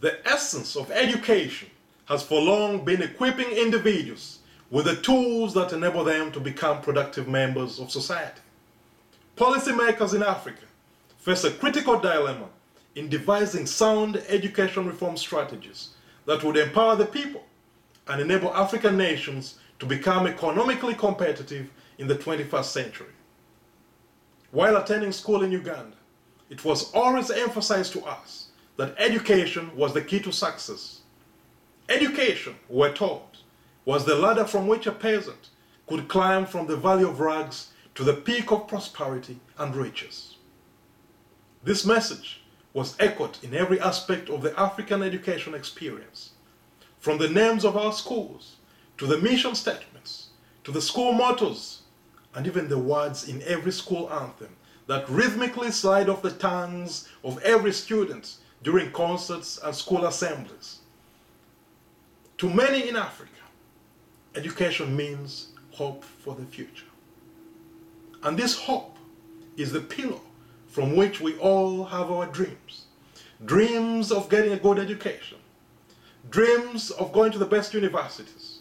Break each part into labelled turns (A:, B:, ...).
A: The essence of education has for long been equipping individuals with the tools that enable them to become productive members of society. Policymakers in Africa face a critical dilemma in devising sound education reform strategies that would empower the people and enable African nations to become economically competitive in the 21st century. While attending school in Uganda, it was always emphasized to us that education was the key to success. Education, we're told, was the ladder from which a peasant could climb from the valley of rags to the peak of prosperity and riches. This message was echoed in every aspect of the African education experience, from the names of our schools, to the mission statements, to the school mottos, and even the words in every school anthem that rhythmically slide off the tongues of every student during concerts and school assemblies. To many in Africa, education means hope for the future. And this hope is the pillar from which we all have our dreams. Dreams of getting a good education, dreams of going to the best universities,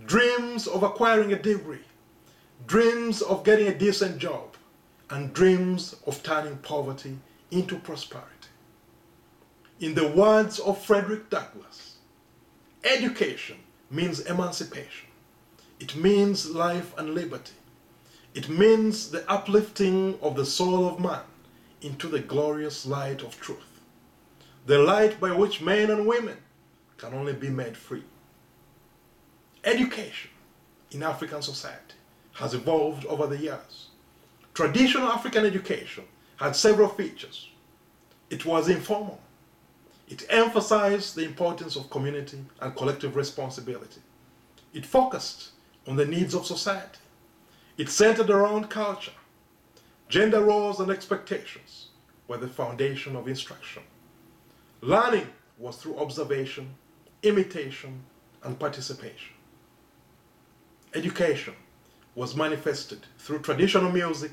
A: dreams of acquiring a degree, dreams of getting a decent job, and dreams of turning poverty into prosperity. In the words of Frederick Douglass, education means emancipation. It means life and liberty. It means the uplifting of the soul of man into the glorious light of truth, the light by which men and women can only be made free. Education in African society has evolved over the years. Traditional African education had several features. It was informal. It emphasized the importance of community and collective responsibility. It focused on the needs of society. It centered around culture. Gender roles and expectations were the foundation of instruction. Learning was through observation, imitation, and participation. Education was manifested through traditional music,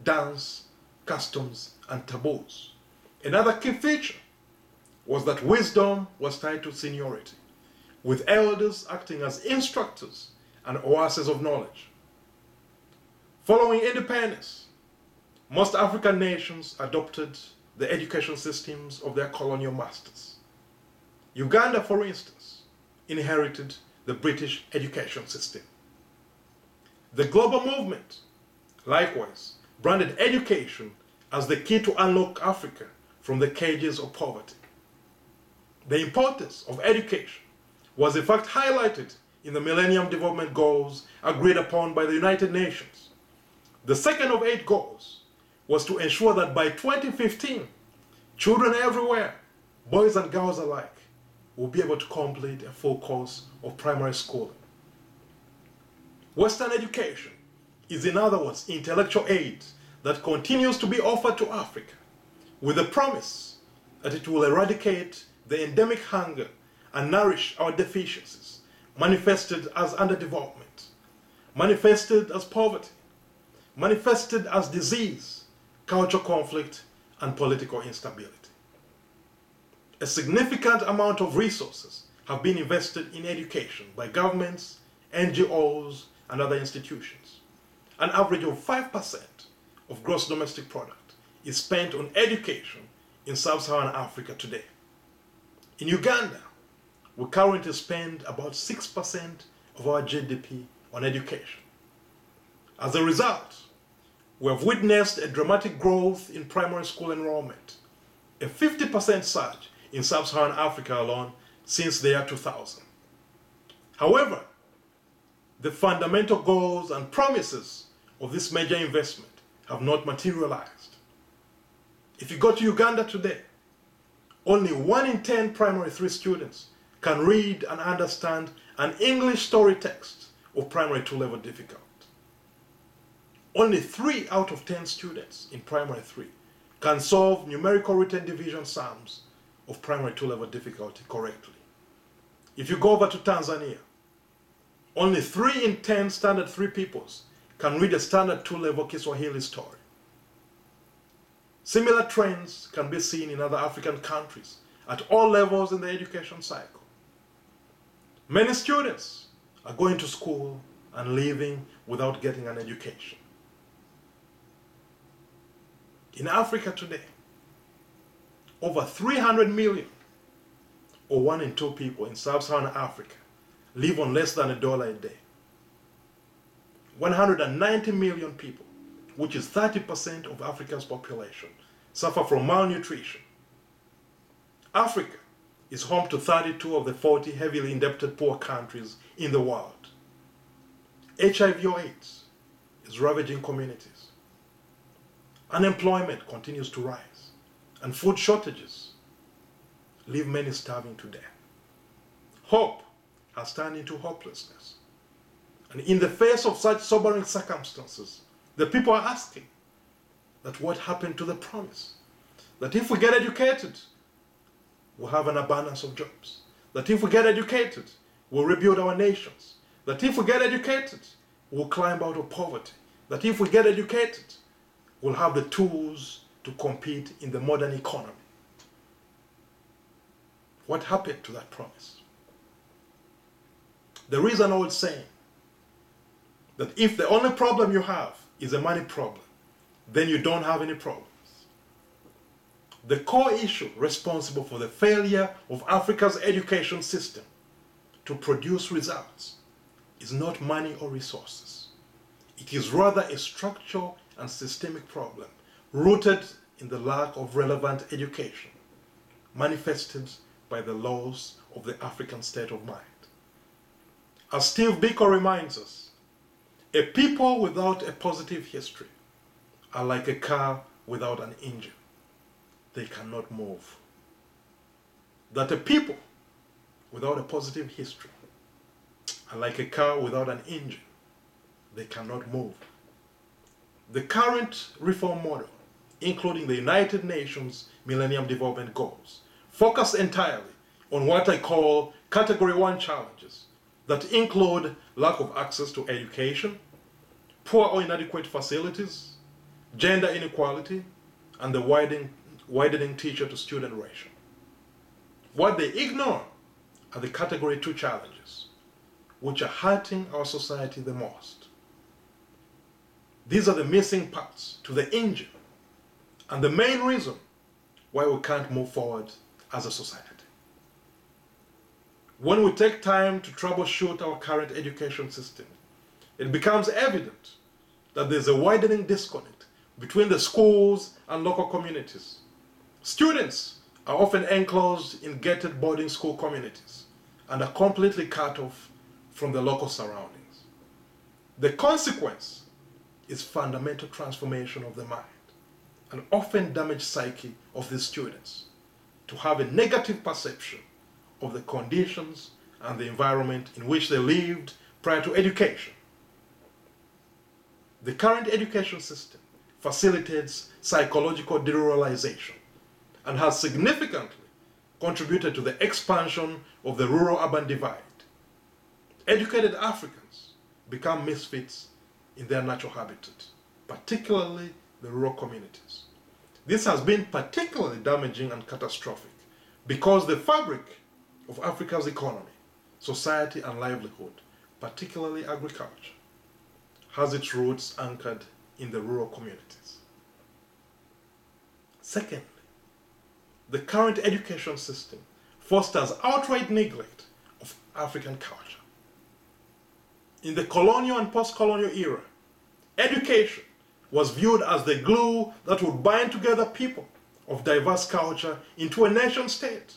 A: dance, customs, and taboos. Another key feature was that wisdom was tied to seniority, with elders acting as instructors and oases of knowledge. Following independence, most African nations adopted the education systems of their colonial masters. Uganda, for instance, inherited the British education system. The global movement, likewise, branded education as the key to unlock Africa from the cages of poverty. The importance of education was in fact highlighted in the Millennium Development Goals agreed upon by the United Nations. The second of 8 goals was to ensure that by 2015, children everywhere, boys and girls alike, will be able to complete a full course of primary schooling. Western education is, in other words, intellectual aid that continues to be offered to Africa with the promise that it will eradicate the endemic hunger and nourish our deficiencies, manifested as underdevelopment, manifested as poverty, manifested as disease, cultural conflict, and political instability. A significant amount of resources have been invested in education by governments, NGOs, and other institutions. An average of 5% of gross domestic product is spent on education in sub-Saharan Africa today. In Uganda, we currently spend about 6% of our GDP on education. As a result, we have witnessed a dramatic growth in primary school enrollment, a 50% surge in sub-Saharan Africa alone since the year 2000. However, the fundamental goals and promises of this major investment have not materialized. If you go to Uganda today, only 1 in 10 primary 3 students can read and understand an English story text of primary 2 level difficult. Only 3 out of 10 students in primary 3 can solve numerical written division sums of primary 2 level difficulty correctly. If you go over to Tanzania, only 3 in 10 standard 3 pupils can read a standard 2 level Kiswahili story. Similar trends can be seen in other African countries at all levels in the education cycle. Many students are going to school and leaving without getting an education. In Africa today, over 300 million, or 1 in 2 people in sub-Saharan Africa, live on less than $1 a day. 190 million people, which is 30% of Africa's population, suffer from malnutrition. Africa is home to 32 of the 40 heavily indebted poor countries in the world. HIV or AIDS is ravaging communities. Unemployment continues to rise, and food shortages leave many starving to death. Hope has turned into hopelessness. And in the face of such sobering circumstances, the people are asking that what happened to the promise that if we get educated, we'll have an abundance of jobs. That if we get educated, we'll rebuild our nations. That if we get educated, we'll climb out of poverty. That if we get educated, we'll have the tools to compete in the modern economy. What happened to that promise? There is an old saying that if the only problem you have is a money problem, then you don't have any problems. The core issue responsible for the failure of Africa's education system to produce results is not money or resources. It is rather a structural and systemic problem rooted in the lack of relevant education, manifested by the loss of the African state of mind. As Steve Biko reminds us, a people without a positive history are like a car without an engine. They cannot move. That a people without a positive history are like a car without an engine. They cannot move. The current reform model, including the United Nations Millennium Development Goals, focus entirely on what I call Category 1 challenges that include lack of access to education, poor or inadequate facilities, gender inequality, and the widening teacher-to-student ratio. What they ignore are the Category 2 challenges, which are hurting our society the most. These are the missing parts to the engine and the main reason why we can't move forward as a society. When we take time to troubleshoot our current education system, it becomes evident that there's a widening disconnect between the schools and local communities. Students are often enclosed in gated boarding school communities and are completely cut off from the local surroundings. The consequence is fundamental transformation of the mind, an often damaged psyche of the students to have a negative perception of the conditions and the environment in which they lived prior to education. The current education system facilitates psychological deruralization and has significantly contributed to the expansion of the rural-urban divide. Educated Africans become misfits in their natural habitat, particularly the rural communities. This has been particularly damaging and catastrophic because the fabric of Africa's economy, society, and livelihood, particularly agriculture, has its roots anchored in the rural communities. Secondly, the current education system fosters outright neglect of African culture. In the colonial and post-colonial era, education was viewed as the glue that would bind together people of diverse culture into a nation state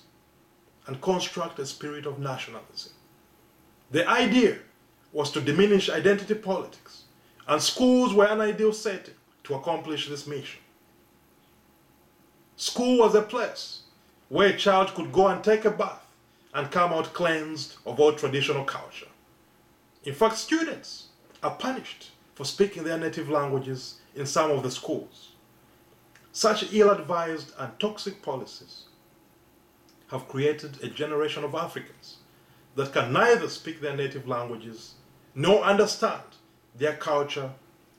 A: and construct a spirit of nationalism. The idea was to diminish identity politics, and schools were an ideal setting to accomplish this mission. School was a place where a child could go and take a bath and come out cleansed of all traditional culture. In fact, students are punished for speaking their native languages in some of the schools. Such ill-advised and toxic policies have created a generation of Africans that can neither speak their native languages nor understand their culture,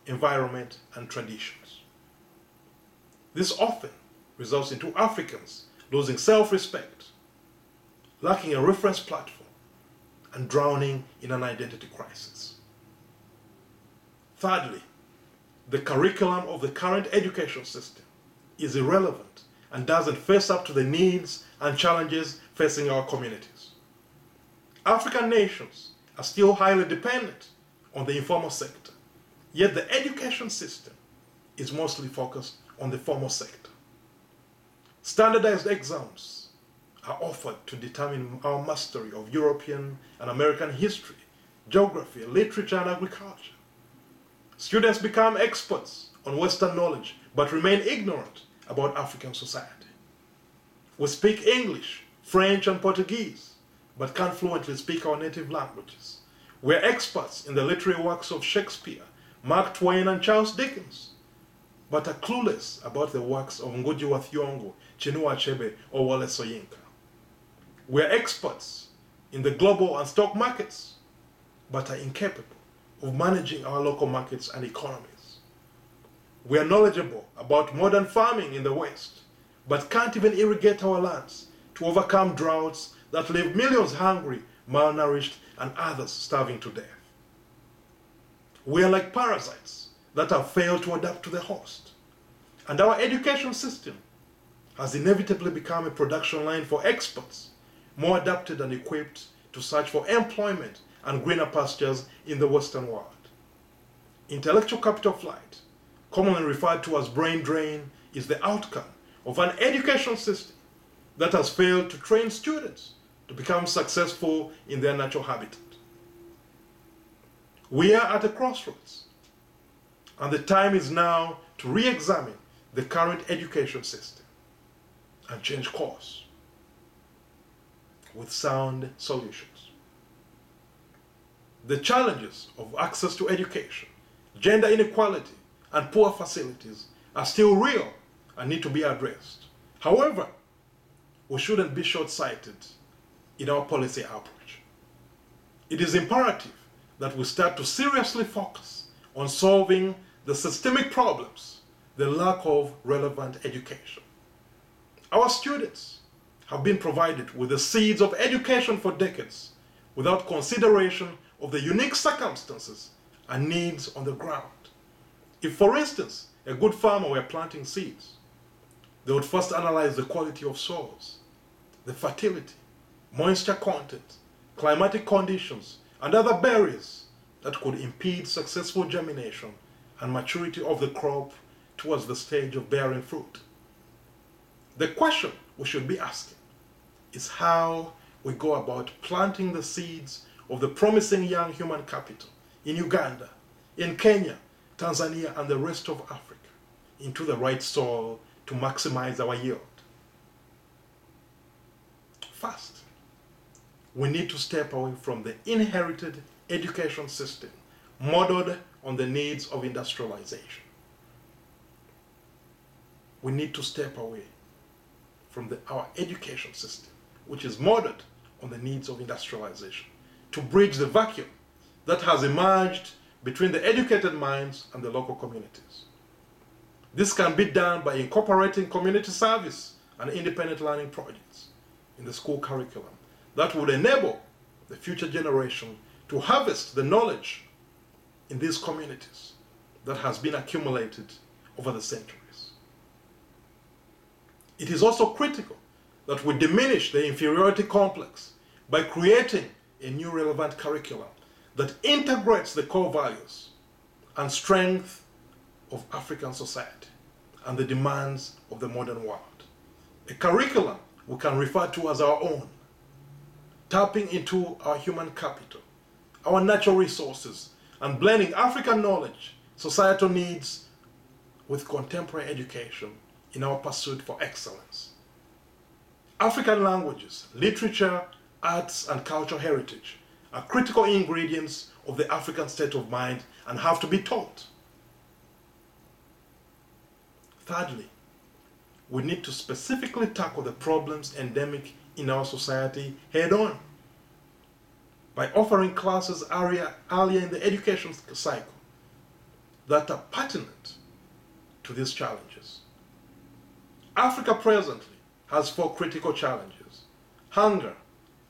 A: environment, and traditions. This often results into Africans losing self-respect, lacking a reference platform, and drowning in an identity crisis. Thirdly, the curriculum of the current education system is irrelevant and doesn't face up to the needs and challenges facing our communities. African nations are still highly dependent on the informal sector, yet the education system is mostly focused on the formal sector. Standardized exams are offered to determine our mastery of European and American history, geography, literature, and agriculture. Students become experts on Western knowledge but remain ignorant about African society. We speak English, French, and Portuguese, but can't fluently speak our native languages. We're experts in the literary works of Shakespeare, Mark Twain, and Charles Dickens, but are clueless about the works of Ngugi wa Thiong'o, Chinua Achebe, or Wole Soyinka. We're experts in the global and stock markets, but are incapable of managing our local markets and economies. We are knowledgeable about modern farming in the West, but can't even irrigate our lands to overcome droughts that leave millions hungry, malnourished, and others starving to death. We are like parasites that have failed to adapt to the host. And our education system has inevitably become a production line for experts, more adapted and equipped to search for employment and greener pastures in the Western world. Intellectual capital flight, commonly referred to as brain drain, is the outcome of an education system that has failed to train students to become successful in their natural habitat. We are at a crossroads, and the time is now to re-examine the current education system and change course with sound solutions. The challenges of access to education, gender inequality, and poor facilities are still real and need to be addressed. However, we shouldn't be short-sighted in our policy approach. It is imperative that we start to seriously focus on solving the systemic problems, the lack of relevant education. Our students have been provided with the seeds of education for decades without consideration of the unique circumstances and needs on the ground. If, for instance, a good farmer were planting seeds, they would first analyze the quality of soils, the fertility, moisture content, climatic conditions, and other barriers that could impede successful germination and maturity of the crop towards the stage of bearing fruit. The question we should be asking is how we go about planting the seeds of the promising young human capital in Uganda, in Kenya, Tanzania, and the rest of Africa into the right soil to maximize our yield. First, we need to step away from the inherited education system modeled on the needs of industrialization. We need to step away from our education system, which is modeled on the needs of industrialization, to bridge the vacuum that has emerged between the educated minds and the local communities. This can be done by incorporating community service and independent learning projects in the school curriculum that would enable the future generation to harvest the knowledge in these communities that has been accumulated over the centuries. It is also critical that we diminish the inferiority complex by creating a new relevant curriculum that integrates the core values and strength of African society and the demands of the modern world. A curriculum we can refer to as our own, tapping into our human capital, our natural resources, and blending African knowledge, societal needs with contemporary education in our pursuit for excellence. African languages, literature, arts, and cultural heritage are critical ingredients of the African state of mind and have to be taught. Thirdly, we need to specifically tackle the problems endemic in our society head-on by offering classes earlier in the education cycle that are pertinent to these challenges. Africa presently has 4 critical challenges: hunger,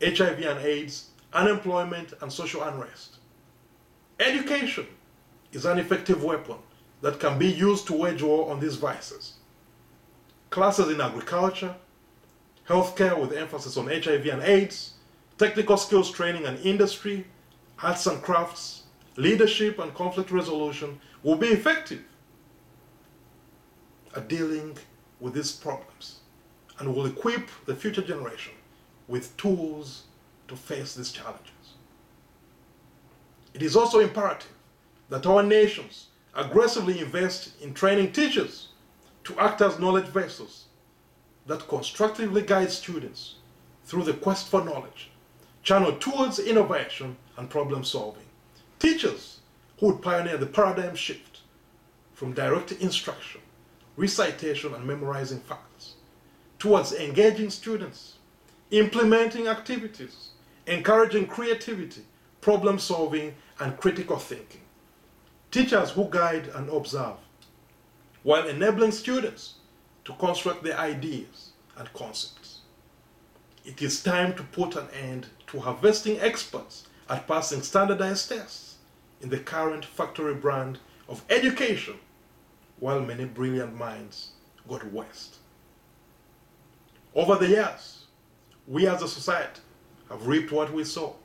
A: HIV and AIDS, unemployment, and social unrest. Education is an effective weapon that can be used to wage war on these vices. Classes in agriculture, healthcare with emphasis on HIV and AIDS, technical skills training and industry, arts and crafts, leadership and conflict resolution will be effective at dealing with these problems and will equip the future generation with tools to face these challenges. It is also imperative that our nations aggressively invest in training teachers to act as knowledge vessels that constructively guide students through the quest for knowledge, channeled towards innovation and problem solving. Teachers who would pioneer the paradigm shift from direct instruction, recitation, and memorizing facts towards engaging students, implementing activities, encouraging creativity, problem solving, and critical thinking. Teachers who guide and observe while enabling students to construct their ideas and concepts. It is time to put an end to harvesting experts at passing standardized tests in the current factory brand of education, while many brilliant minds go to waste. Over the years, we as a society have reaped what we sow.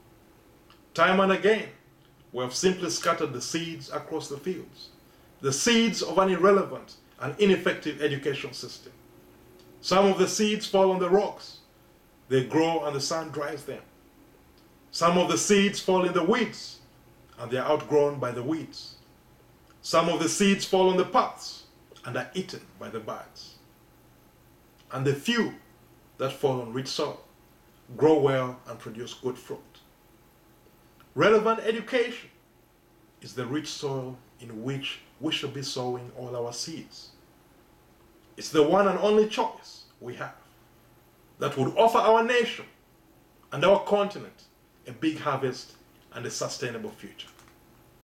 A: Time and again, we have simply scattered the seeds across the fields, the seeds of an irrelevant and ineffective education system. Some of the seeds fall on the rocks. They grow and the sun dries them. Some of the seeds fall in the weeds and they are outgrown by the weeds. Some of the seeds fall on the paths and are eaten by the birds. And the few that fall on rich soil grow well and produce good fruit. Relevant education is the rich soil in which we should be sowing all our seeds. It's the one and only choice we have that would offer our nation and our continent a big harvest and a sustainable future.